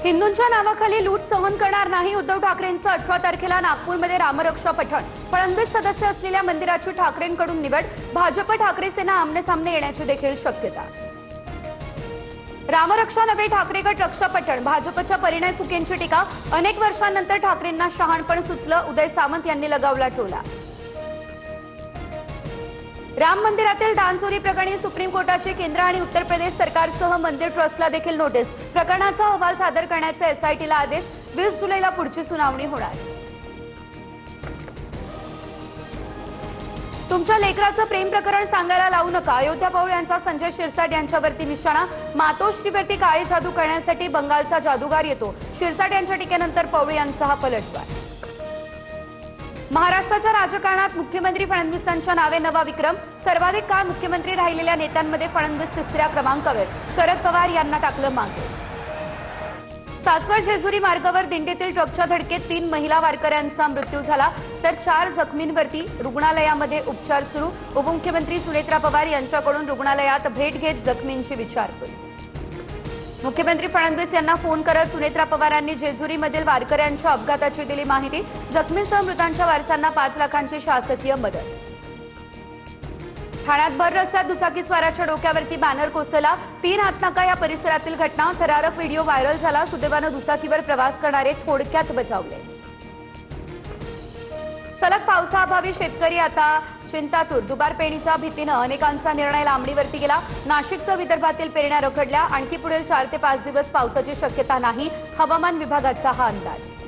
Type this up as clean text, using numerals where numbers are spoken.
हिंदूंच्या नावाखाली लूट सहन करणार नाही। उद्धव ठाकरेंचं 18 तारखेला नागपूरमध्ये रामरक्षा पठण। फडणवीस सदस्य असलेल्या मंदिराची ठाकरेंकडून निवड। भाजप ठाकरे सेना आमने सामने येण्याची देखील शक्यता। रामरक्षा नव्हे ठाकरे गट रक्षा पठण। भाजपच्या परिणय फुकेंची टीका। अनेक वर्षांनंतर ठाकरेंना शहाणपण सुचलं। उदय सामंत यांनी लगावला टोला। राम मंदिरातील दान चोरी प्रकरणी सुप्रीम कोर्टाची केंद्र आणि उत्तर प्रदेश सरकारसह मंदिर ट्रस्टला देखील नोटीस। प्रकरणाचा अहवाल सादर करण्याचे एसआयटीला आदेश। 20 जुलैला पुढची सुनावणी होणार। तुमच्या लेकराचं प्रेम प्रकरण सांगायला लावू नका। अयोध्या पौळ यांचा संजय शिरसाट यांच्यावरती निशाणा। मातोश्रीवरती काळी जादू करण्यासाठी बंगालचा जादूगार येतो। शिरसाट यांच्या टीकेनंतर पौळ यांचा हा पलटवार। महाराष्ट्राच्या राजकारणात मुख्यमंत्री फडणवीसांच्या नावे नवा विक्रम। सर्वाधिक काळ मुख्यमंत्री राहिलेल्या नेत्यांमध्ये फडणवीस तिसऱ्या क्रमांकावर। शरद पवार यांना टाकलं मागे। सासवड जेजुरी मार्गावर दिंडीतील ट्रकच्या धडकेत 3 महिला वारकऱ्यांचा मृत्यू झाला तर 4 जखमींवरती रुग्णालयामध्ये उपचार सुरू। उपमुख्यमंत्री सुनेत्रा पवार यांच्याकडून रुग्णालयात भेट घेत जखमींची विचारपूस। मुख्यमंत्री फडणवीस यांना फोन करत सुनेत्रा पवारांनी जेजुरीमधील वारकऱ्यांच्या अपघाताची दिली माहिती। जखमींसह मृतांच्या वारसांना 5 लाखांची शासकीय मदत। ठाण्यात भर रस्त्यात दुचाकीस्वाराच्या डोक्यावरती बॅनर कोसळला। 3 हातनाका या परिसरातील घटना। थरारक व्हिडिओ व्हायरल झाला। सुदैवानं दुचाकीवर प्रवास करणारे थोडक्यात बचावले। सलग पावसाअभावी शेतकरी आता चिंतातूर। दुबार पेरणीच्या भीतीनं अनेकांचा निर्णय लांबणीवरती गेला। नाशिकसह विदर्भातील पेरण्या रखडल्या। आणखी पुढील 4 ते 5 दिवस पावसाची शक्यता नाही। हवामान विभागाचा हा अंदाज।